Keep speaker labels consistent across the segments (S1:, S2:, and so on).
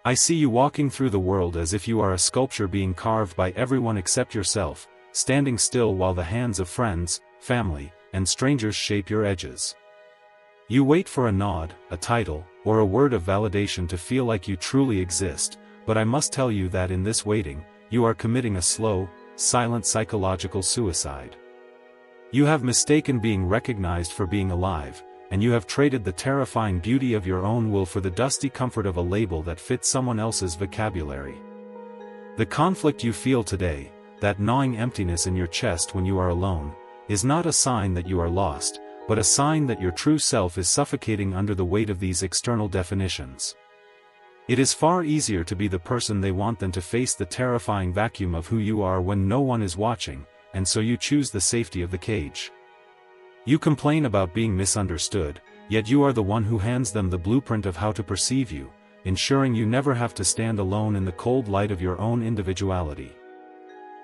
S1: I see you walking through the world as if you are a sculpture being carved by everyone except yourself, standing still while the hands of friends, family, and strangers shape your edges. You wait for a nod, a title, or a word of validation to feel like you truly exist, but I must tell you that in this waiting, you are committing a slow, silent psychological suicide. You have mistaken being recognized for being alive, and you have traded the terrifying beauty of your own will for the dusty comfort of a label that fits someone else's vocabulary. The conflict you feel today, that gnawing emptiness in your chest when you are alone, is not a sign that you are lost, but a sign that your true self is suffocating under the weight of these external definitions. It is far easier to be the person they want than to face the terrifying vacuum of who you are when no one is watching, and so you choose the safety of the cage. You complain about being misunderstood, yet you are the one who hands them the blueprint of how to perceive you, ensuring you never have to stand alone in the cold light of your own individuality.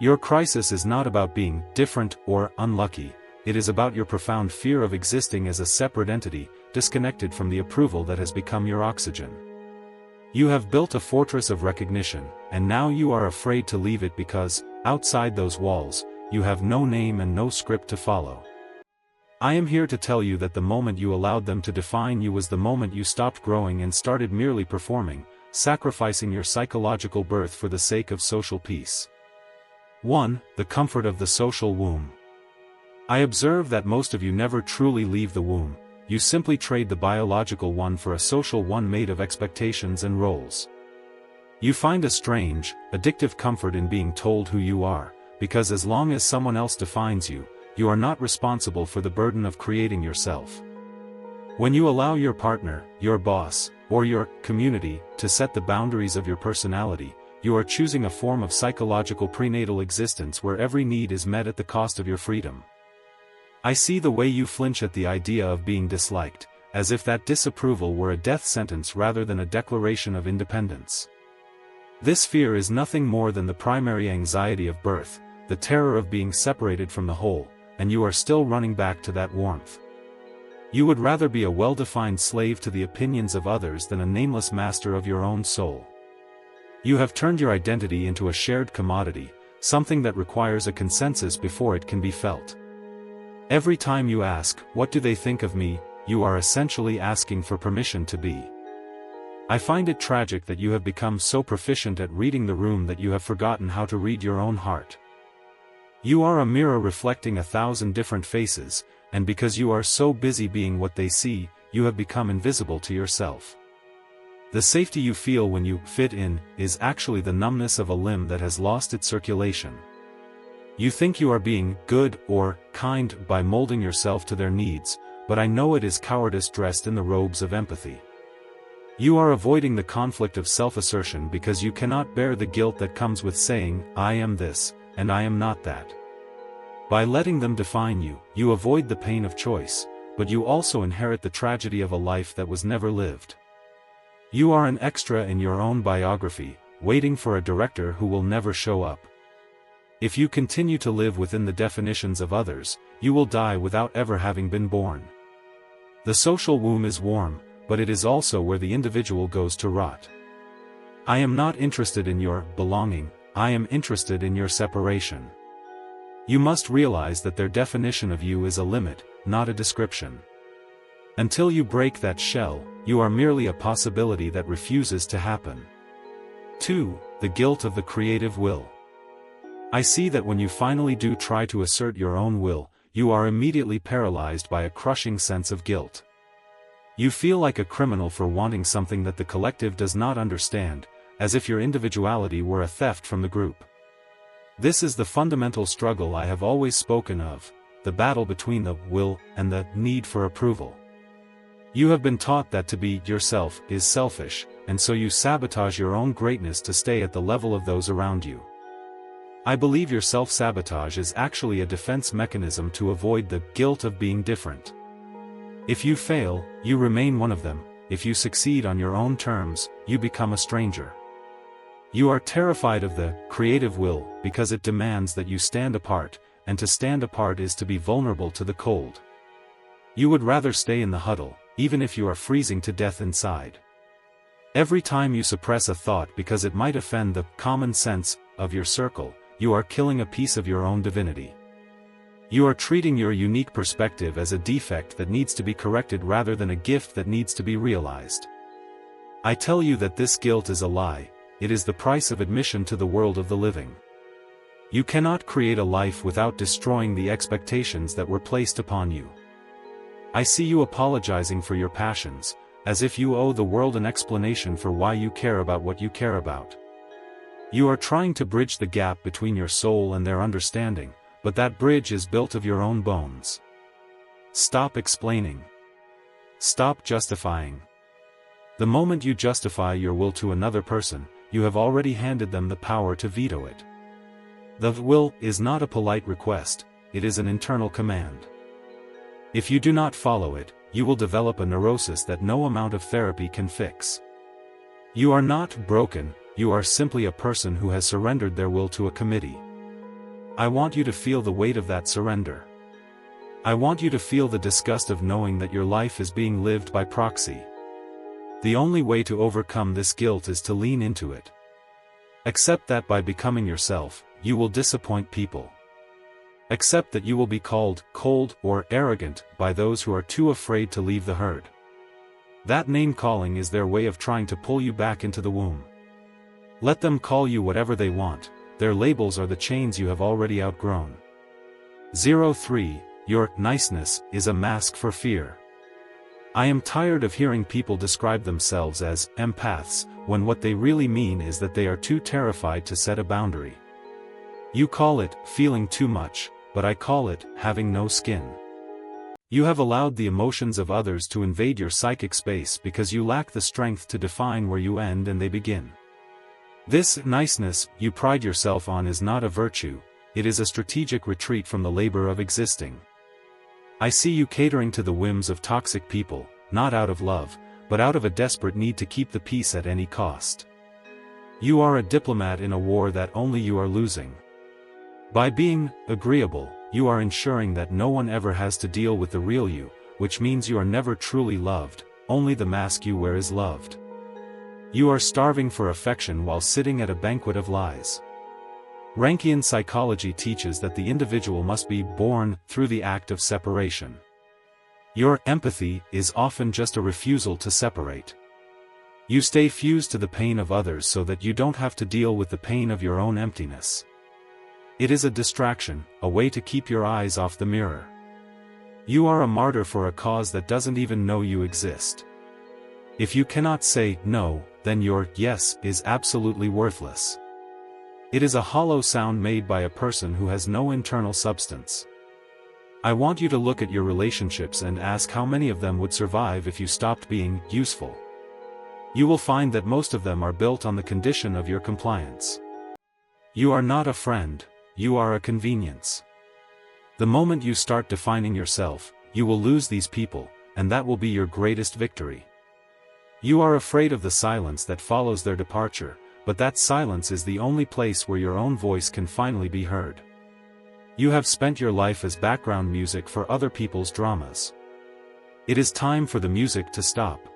S1: Your crisis is not about being different or unlucky, it is about your profound fear of existing as a separate entity, disconnected from the approval that has become your oxygen. You have built a fortress of recognition, and now you are afraid to leave it because, outside those walls, you have no name and no script to follow. I am here to tell you that the moment you allowed them to define you was the moment you stopped growing and started merely performing, sacrificing your psychological birth for the sake of social peace. 1. The comfort of the social womb. I observe that most of you never truly leave the womb, you simply trade the biological one for a social one made of expectations and roles. You find a strange, addictive comfort in being told who you are, because as long as someone else defines you, you are not responsible for the burden of creating yourself. When you allow your partner, your boss, or your community to set the boundaries of your personality, you are choosing a form of psychological prenatal existence where every need is met at the cost of your freedom. I see the way you flinch at the idea of being disliked, as if that disapproval were a death sentence rather than a declaration of independence. This fear is nothing more than the primary anxiety of birth, the terror of being separated from the whole, and you are still running back to that warmth. You would rather be a well-defined slave to the opinions of others than a nameless master of your own soul. You have turned your identity into a shared commodity, something that requires a consensus before it can be felt. Every time you ask, "What do they think of me?" you are essentially asking for permission to be. I find it tragic that you have become so proficient at reading the room that you have forgotten how to read your own heart. You are a mirror reflecting 1,000 different faces, and because you are so busy being what they see, you have become invisible to yourself. The safety you feel when you fit in is actually the numbness of a limb that has lost its circulation. You think you are being good or kind by molding yourself to their needs, but I know it is cowardice dressed in the robes of empathy. You are avoiding the conflict of self-assertion because you cannot bear the guilt that comes with saying, "I am this, and I am not that." By letting them define you, you avoid the pain of choice, but you also inherit the tragedy of a life that was never lived. You are an extra in your own biography, waiting for a director who will never show up. If you continue to live within the definitions of others, you will die without ever having been born. The social womb is warm, but it is also where the individual goes to rot. I am not interested in your belonging, I am interested in your separation. You must realize that their definition of you is a limit, not a description. Until you break that shell, you are merely a possibility that refuses to happen. 2. The guilt of the creative will. I see that when you finally do try to assert your own will, you are immediately paralyzed by a crushing sense of guilt. You feel like a criminal for wanting something that the collective does not understand, as if your individuality were a theft from the group. This is the fundamental struggle I have always spoken of, the battle between the will and the need for approval. You have been taught that to be yourself is selfish, and so you sabotage your own greatness to stay at the level of those around you. I believe your self-sabotage is actually a defense mechanism to avoid the guilt of being different. If you fail, you remain one of them. If you succeed on your own terms, you become a stranger. You are terrified of the creative will because it demands that you stand apart, and to stand apart is to be vulnerable to the cold. You would rather stay in the huddle, even if you are freezing to death inside. Every time you suppress a thought because it might offend the common sense of your circle, you are killing a piece of your own divinity. You are treating your unique perspective as a defect that needs to be corrected rather than a gift that needs to be realized. I tell you that this guilt is a lie. It is the price of admission to the world of the living. You cannot create a life without destroying the expectations that were placed upon you. I see you apologizing for your passions, as if you owe the world an explanation for why you care about what you care about. You are trying to bridge the gap between your soul and their understanding, but that bridge is built of your own bones. Stop explaining. Stop justifying. The moment you justify your will to another person, you have already handed them the power to veto it. The will is not a polite request, it is an internal command. If you do not follow it, you will develop a neurosis that no amount of therapy can fix. You are not broken, you are simply a person who has surrendered their will to a committee. I want you to feel the weight of that surrender. I want you to feel the disgust of knowing that your life is being lived by proxy. The only way to overcome this guilt is to lean into it. Accept that by becoming yourself, you will disappoint people. Accept that you will be called cold or arrogant by those who are too afraid to leave the herd. That name-calling is their way of trying to pull you back into the womb. Let them call you whatever they want, their labels are the chains you have already outgrown. 03. Your niceness is a mask for fear. I am tired of hearing people describe themselves as empaths, when what they really mean is that they are too terrified to set a boundary. You call it feeling too much, but I call it having no skin. You have allowed the emotions of others to invade your psychic space because you lack the strength to define where you end and they begin. This niceness you pride yourself on is not a virtue, it is a strategic retreat from the labor of existing. I see you catering to the whims of toxic people, not out of love, but out of a desperate need to keep the peace at any cost. You are a diplomat in a war that only you are losing. By being agreeable, you are ensuring that no one ever has to deal with the real you, which means you are never truly loved, only the mask you wear is loved. You are starving for affection while sitting at a banquet of lies. Rankian psychology teaches that the individual must be born through the act of separation. Your empathy is often just a refusal to separate. You stay fused to the pain of others so that you don't have to deal with the pain of your own emptiness. It is a distraction, a way to keep your eyes off the mirror. You are a martyr for a cause that doesn't even know you exist. If you cannot say no, then your yes is absolutely worthless. It is a hollow sound made by a person who has no internal substance. I want you to look at your relationships and ask how many of them would survive if you stopped being useful. You will find that most of them are built on the condition of your compliance. You are not a friend, you are a convenience. The moment you start defining yourself, you will lose these people, and that will be your greatest victory. You are afraid of the silence that follows their departure, but that silence is the only place where your own voice can finally be heard. You have spent your life as background music for other people's dramas. It is time for the music to stop.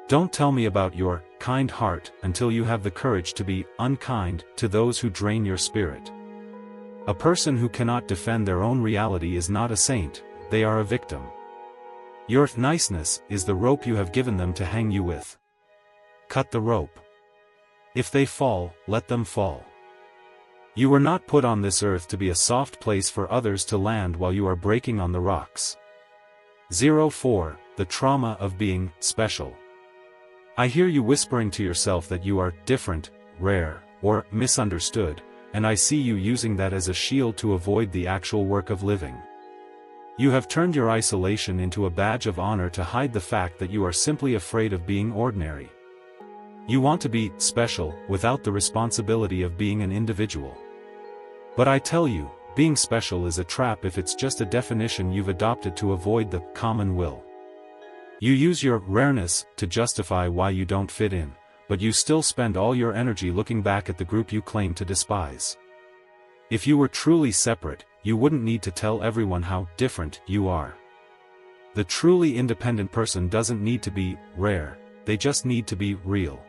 S1: Don't tell me about your kind heart until you have the courage to be unkind to those who drain your spirit. A person who cannot defend their own reality is not a saint, they are a victim. Your niceness is the rope you have given them to hang you with. Cut the rope. If they fall, let them fall. You were not put on this earth to be a soft place for others to land while you are breaking on the rocks. 04. The trauma of being special. I hear you whispering to yourself that you are different, rare, or misunderstood, and I see you using that as a shield to avoid the actual work of living. You have turned your isolation into a badge of honor to hide the fact that you are simply afraid of being ordinary. You want to be special without the responsibility of being an individual. But I tell you, being special is a trap if it's just a definition you've adopted to avoid the common will. You use your rareness to justify why you don't fit in, but you still spend all your energy looking back at the group you claim to despise. If you were truly separate, you wouldn't need to tell everyone how different you are. The truly independent person doesn't need to be rare, they just need to be real.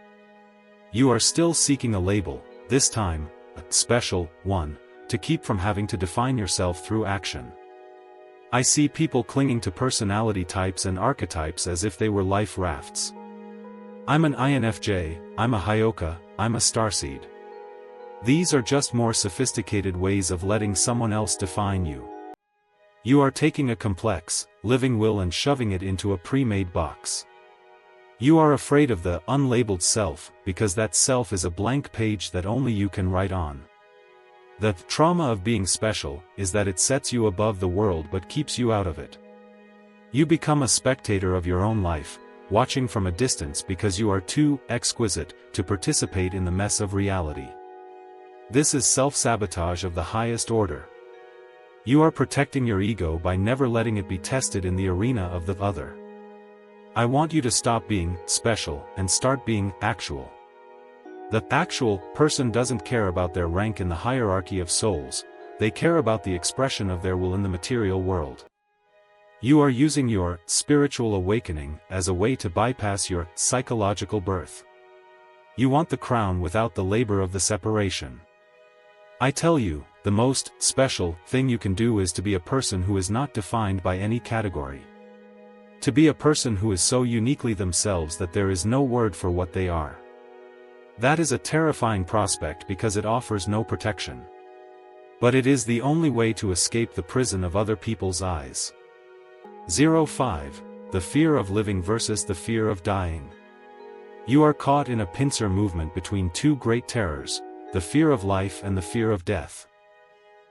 S1: You are still seeking a label, this time, a special one, to keep from having to define yourself through action. I see people clinging to personality types and archetypes as if they were life rafts. I'm an INFJ, I'm a Hyoka, I'm a starseed. These are just more sophisticated ways of letting someone else define you. You are taking a complex, living will and shoving it into a pre-made box. You are afraid of the unlabeled self, because that self is a blank page that only you can write on. The trauma of being special is that it sets you above the world but keeps you out of it. You become a spectator of your own life, watching from a distance because you are too exquisite to participate in the mess of reality. This is self-sabotage of the highest order. You are protecting your ego by never letting it be tested in the arena of the other. I want you to stop being special and start being actual. The actual person doesn't care about their rank in the hierarchy of souls, they care about the expression of their will in the material world. You are using your spiritual awakening as a way to bypass your psychological birth. You want the crown without the labor of the separation. I tell you, the most special thing you can do is to be a person who is not defined by any category. To be a person who is so uniquely themselves that there is no word for what they are. That is a terrifying prospect because it offers no protection. But it is the only way to escape the prison of other people's eyes. 05. The fear of living versus the fear of dying. You are caught in a pincer movement between two great terrors, the fear of life and the fear of death.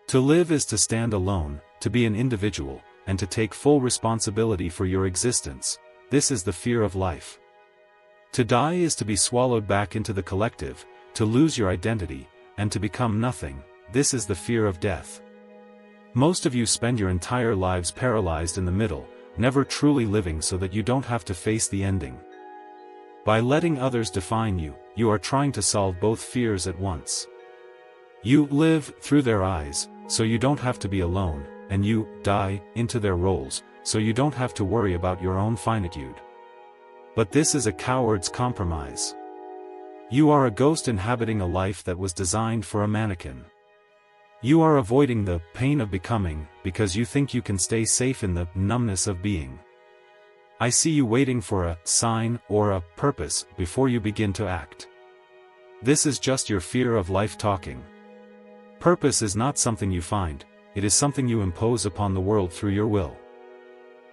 S1: To live is to stand alone, to be an individual, and to take full responsibility for your existence. This is the fear of life. To die is to be swallowed back into the collective, to lose your identity, and to become nothing. This is the fear of death. Most of you spend your entire lives paralyzed in the middle, never truly living so that you don't have to face the ending. By letting others define you, you are trying to solve both fears at once. You live through their eyes, so you don't have to be alone, and you die into their roles, so you don't have to worry about your own finitude. But this is a coward's compromise. You are a ghost inhabiting a life that was designed for a mannequin. You are avoiding the pain of becoming because you think you can stay safe in the numbness of being. I see you waiting for a sign or a purpose before you begin to act. This is just your fear of life talking. Purpose is not something you find, it is something you impose upon the world through your will.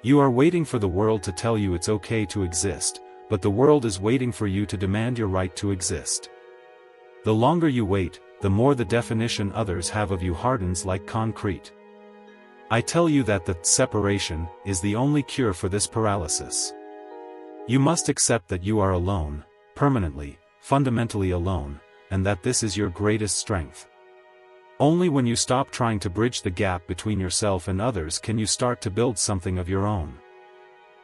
S1: You are waiting for the world to tell you it's okay to exist, but the world is waiting for you to demand your right to exist. The longer you wait, the more the definition others have of you hardens like concrete. I tell you that the separation is the only cure for this paralysis. You must accept that you are alone, permanently, fundamentally alone, and that this is your greatest strength. Only when you stop trying to bridge the gap between yourself and others can you start to build something of your own.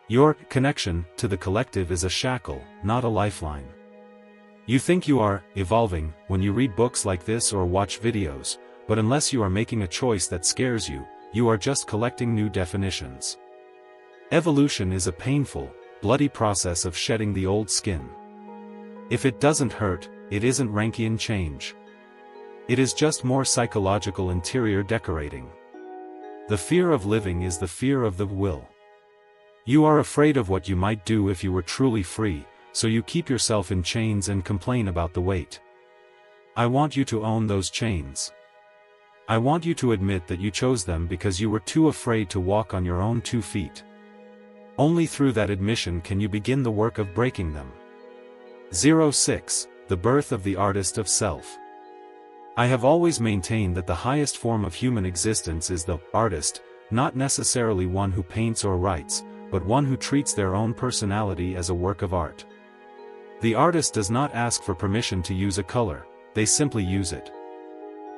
S1: Your connection to the collective is a shackle, not a lifeline. You think you are evolving when you read books like this or watch videos, but unless you are making a choice that scares you, you are just collecting new definitions. Evolution is a painful, bloody process of shedding the old skin. If it doesn't hurt, it isn't Rankian change. It is just more psychological interior decorating. The fear of living is the fear of the will. You are afraid of what you might do if you were truly free, so you keep yourself in chains and complain about the weight. I want you to own those chains. I want you to admit that you chose them because you were too afraid to walk on your own 2 feet. Only through that admission can you begin the work of breaking them. 06. The birth of the artist of self. I have always maintained that the highest form of human existence is the artist, not necessarily one who paints or writes, but one who treats their own personality as a work of art. The artist does not ask for permission to use a color, they simply use it.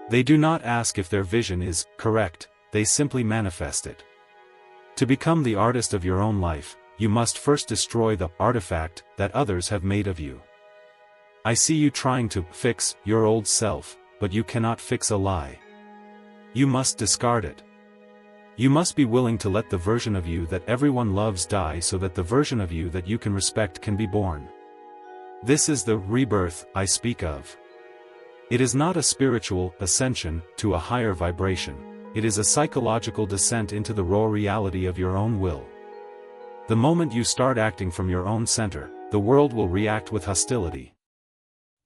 S1: They do not ask if their vision is correct, they simply manifest it. To become the artist of your own life, you must first destroy the artifact that others have made of you. I see you trying to fix your old self, but you cannot fix a lie. You must discard it. You must be willing to let the version of you that everyone loves die so that the version of you that you can respect can be born. This is the rebirth I speak of. It is not a spiritual ascension to a higher vibration, it is a psychological descent into the raw reality of your own will. The moment you start acting from your own center, the world will react with hostility.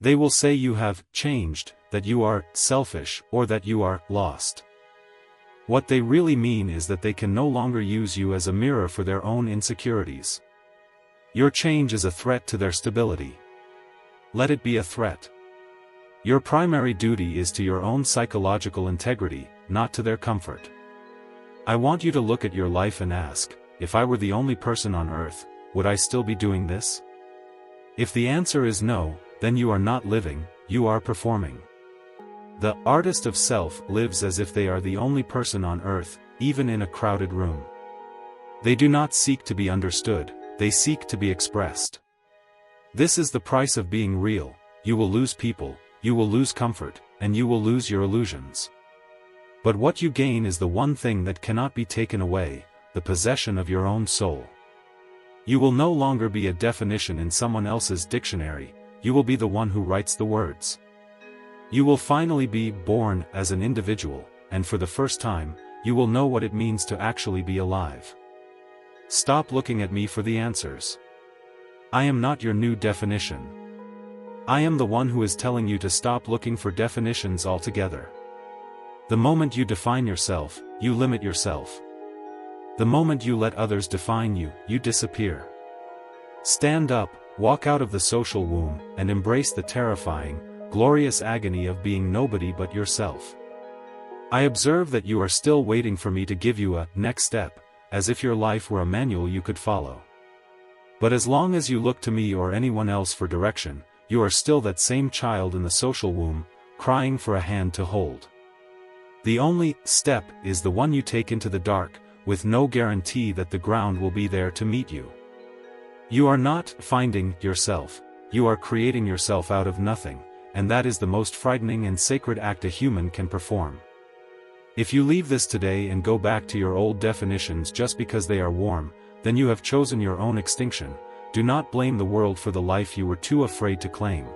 S1: They will say you have changed, that you are selfish, or that you are lost. What they really mean is that they can no longer use you as a mirror for their own insecurities. Your change is a threat to their stability. Let it be a threat. Your primary duty is to your own psychological integrity, not to their comfort. I want you to look at your life and ask, if I were the only person on earth, would I still be doing this? If the answer is no, then you are not living, you are performing. The artist of self lives as if they are the only person on earth, even in a crowded room. They do not seek to be understood, they seek to be expressed. This is the price of being real. You will lose people, you will lose comfort, and you will lose your illusions. But what you gain is the one thing that cannot be taken away, the possession of your own soul. You will no longer be a definition in someone else's dictionary, you will be the one who writes the words. You will finally be born as an individual, and for the first time, you will know what it means to actually be alive. Stop looking at me for the answers. I am not your new definition. I am the one who is telling you to stop looking for definitions altogether. The moment you define yourself, you limit yourself. The moment you let others define you, you disappear. Stand up, walk out of the social womb, and embrace the terrifying, glorious agony of being nobody but yourself. I observe that you are still waiting for me to give you a next step, as if your life were a manual you could follow. But as long as you look to me or anyone else for direction, you are still that same child in the social womb, crying for a hand to hold. The only step is the one you take into the dark, with no guarantee that the ground will be there to meet you. You are not finding yourself, you are creating yourself out of nothing, and that is the most frightening and sacred act a human can perform. If you leave this today and go back to your old definitions just because they are warm, then you have chosen your own extinction. Do not blame the world for the life you were too afraid to claim.